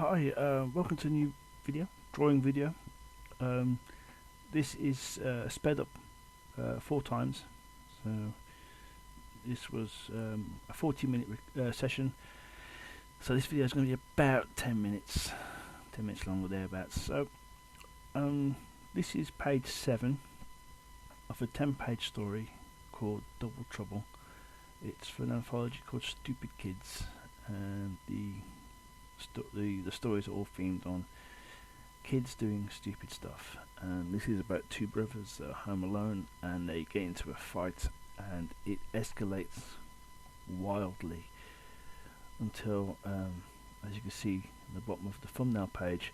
Hi, welcome to a new drawing video. Um, this is sped up 4 times, so this was a 40-minute session. So this video is going to be about 10 minutes, 10 minutes long or thereabouts. So this is page 7 of a 10-page story called Double Trouble. It's for an anthology called Stupid Kids, and the stories are all themed on kids doing stupid stuff. And this is about two brothers that are home alone, and they get into a fight, and it escalates wildly until, as you can see at the bottom of the thumbnail page,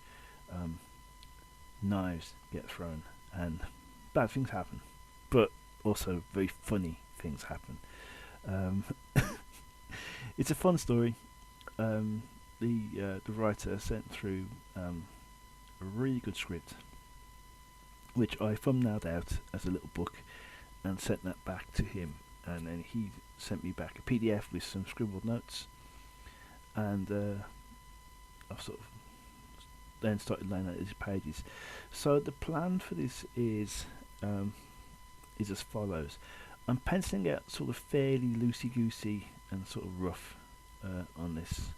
knives get thrown and bad things happen, but also very funny things happen. It's a fun story. The writer sent through a really good script, which I thumbnailed out as a little book and sent that back to him, and then he sent me back a PDF with some scribbled notes, and I've sort of then started laying out these pages. So the plan for this is as follows. I'm penciling out sort of fairly loosey-goosey and sort of rough on this.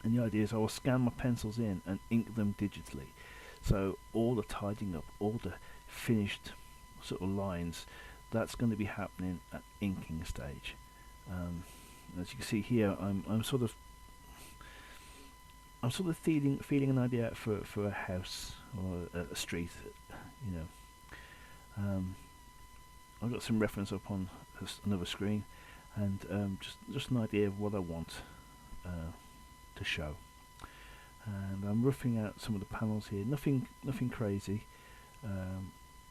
And the idea is I will scan my pencils in and ink them digitally. So all the tidying up, all the finished sort of lines, that's going to be happening at inking stage. As you can see here, I'm sort of feeling an idea out for a house or a street, you know. I've got some reference up on another screen, and just an idea of what I want to show. And I'm roughing out some of the panels here. Nothing crazy.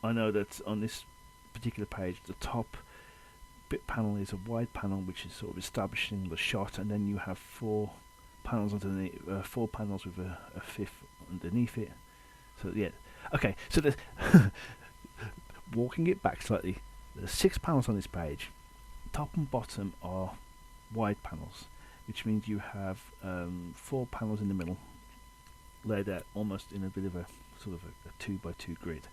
I know that on this particular page, the top bit panel is a wide panel, which is sort of establishing the shot, and then you have 4 panels underneath, 4 panels with a fifth underneath it. So yeah, okay. So there's walking it back slightly. There's 6 panels on this page. Top and bottom are wide panels, which means you have 4 panels in the middle, laid out almost in a bit of a sort of a 2x2 grid.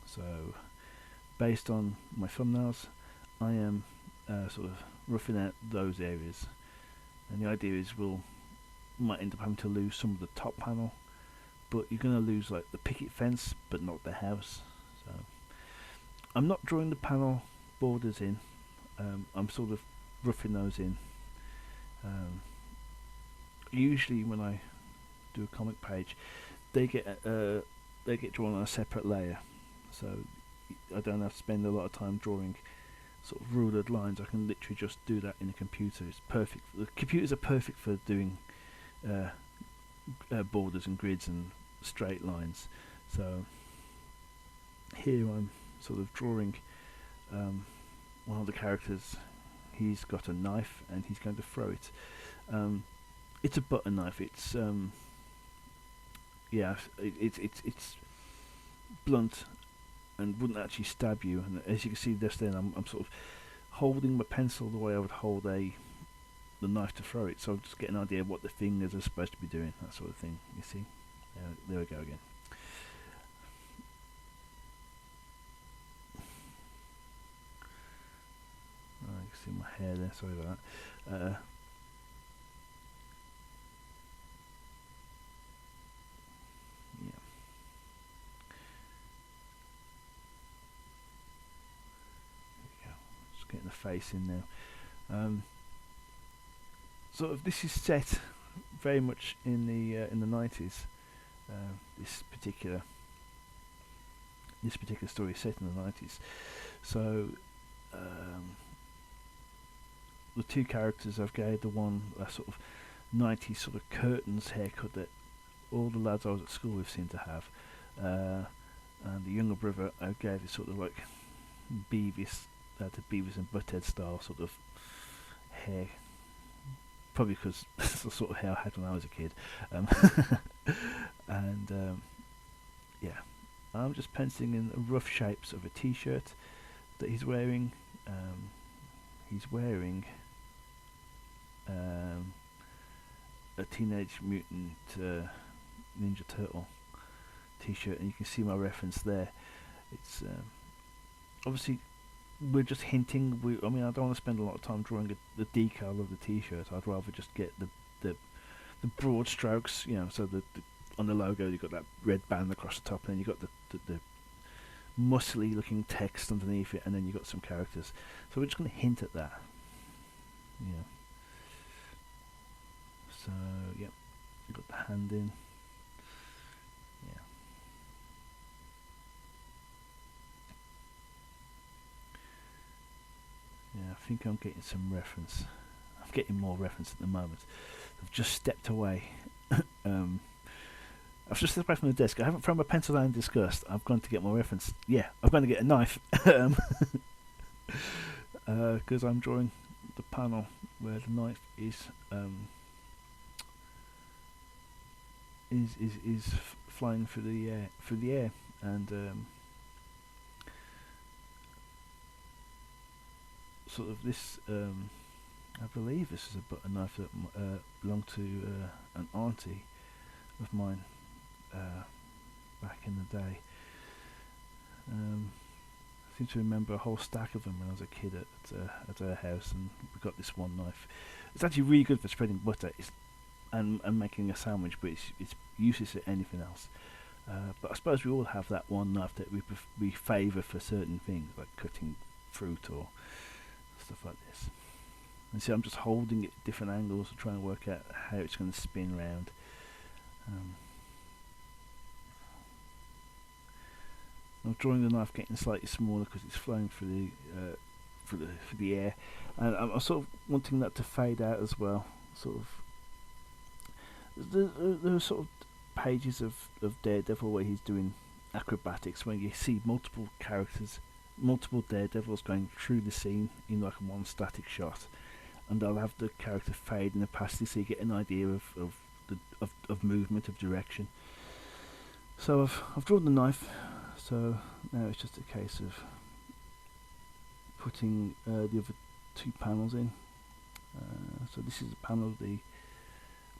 So based on my thumbnails, I am sort of roughing out those areas, and the idea is might end up having to lose some of the top panel, but you're going to lose like the picket fence, but not the house. So I'm not drawing the panel borders in. I'm sort of roughing those in. Usually when I do a comic page, they get drawn on a separate layer, so I don't have to spend a lot of time drawing sort of rulered lines. I can literally just do that in a computer. It's perfect. The computers are perfect for doing borders and grids and straight lines. So here I'm sort of drawing one of the characters. He's got a knife and he's going to throw it. It's a butter knife. It's it's blunt and wouldn't actually stab you. And as you can see, just then I'm sort of holding my pencil the way I would hold the knife to throw it. So I'm just getting an idea of what the fingers are supposed to be doing, that sort of thing. You see, there we go again. You can see my hair there, sorry about that. Yeah. There we go. Just getting the face in now. Sort of this is set very much in the 90s. This particular story is set in the 90s. So the 2 characters I've gave the one a sort of 90s sort of curtains haircut that all the lads I was at school with seem to have, and the younger brother I gave this sort of like Beavis and Butthead style sort of hair, probably because that's the sort of hair I had when I was a kid. And yeah, I'm just penciling in the rough shapes of a t-shirt that he's wearing. He's wearing a Teenage Mutant Ninja Turtle t-shirt, and you can see my reference there. It's obviously we're just hinting. I mean, I don't want to spend a lot of time drawing the decal of the t-shirt. I'd rather just get the broad strokes, you know. So on the logo you've got that red band across the top, and then you've got the muscly looking text underneath it, and then you've got some characters. So we're just going to hint at that. Yeah. So yep, you've got the hand in. Yeah. Yeah, I think I'm getting some reference. I'm getting more reference at the moment. I've just stepped away. I've just stepped away from the desk. I haven't thrown my pencil down and discussed. I've gone to get more reference. Yeah, I've gone to get a knife. Because I'm drawing the panel where the knife is flying through the air, and sort of this. I believe this is a knife that belonged to an auntie of mine back in the day. I seem to remember a whole stack of them when I was a kid at her house, and we got this one knife. It's actually really good for spreading butter and making a sandwich, but it's useless at anything else. But I suppose we all have that one knife that we favour for certain things, like cutting fruit or stuff like this. And see, I'm just holding it at different angles and trying to work out how it's going to spin round. I'm drawing the knife getting slightly smaller because it's flowing through the air, and I'm sort of wanting that to fade out as well. Sort of, there are sort of pages of Daredevil where he's doing acrobatics, where you see multiple characters, multiple Daredevils going through the scene in like one static shot, and I'll have the character fade in opacity so you get an idea of movement, of direction. So I've drawn the knife, so now it's just a case of putting the other two panels in. So this is a panel of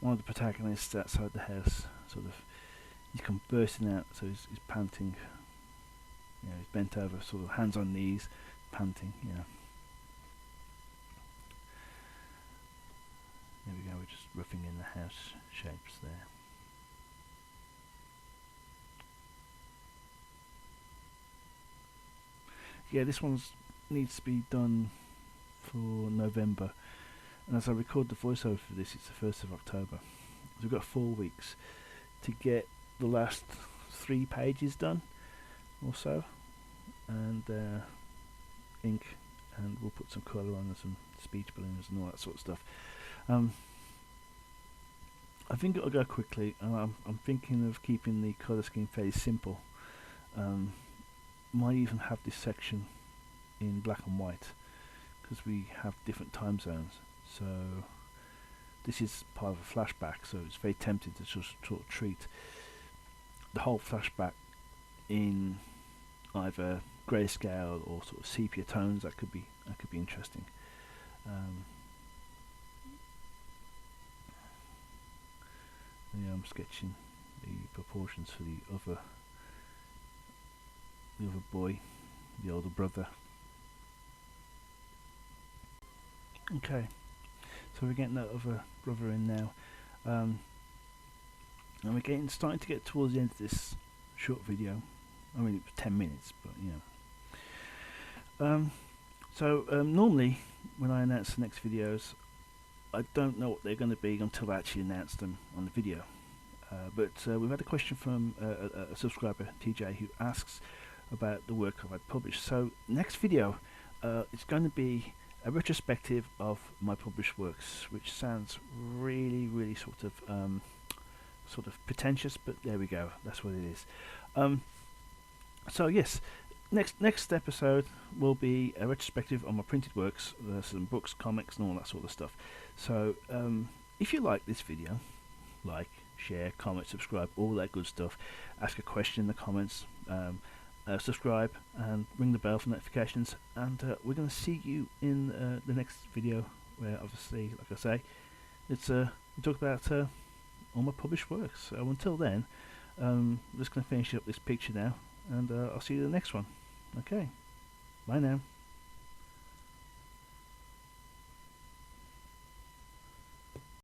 one of the protagonists outside the house. Sort of, he's come bursting out, so he's panting. You know, he's bent over, sort of hands on knees, panting. You know. There we go. We're just roughing in the house shapes there. Yeah, this one needs to be done for November, and as I record the voiceover for this, it's the 1st of October. So we've got 4 weeks to get the last 3 pages done or so, and ink, and we'll put some colour on and some speech balloons and all that sort of stuff. I think it'll go quickly, and I'm thinking of keeping the colour scheme fairly simple. Might even have this section in black and white because we have different time zones. So this is part of a flashback, so it's very tempting to just sort of treat the whole flashback in either grayscale or sort of sepia tones. That could be interesting. Yeah, I'm sketching the proportions for the other boy, the older brother. Okay, so we're getting that other brother in now, and we're starting to get towards the end of this short video. I mean, it was 10 minutes, but you know. So normally when I announce the next videos, I don't know what they're going to be until I actually announce them on the video. But we've had a question from a subscriber, TJ, who asks about the work I've published. So next video, it's going to be a retrospective of my published works, which sounds really sort of pretentious, but there we go. That's what it is. So yes, next episode will be a retrospective on my printed works, some books, comics, and all that sort of stuff. So if you like this video, like, share, comment, subscribe, all that good stuff. Ask a question in the comments. Subscribe and ring the bell for notifications, and we're going to see you in the next video where obviously, like I say, it's we talk about all my published works. So until then, I'm just going to finish up this picture now, and I'll see you in the next one. Okay, bye now.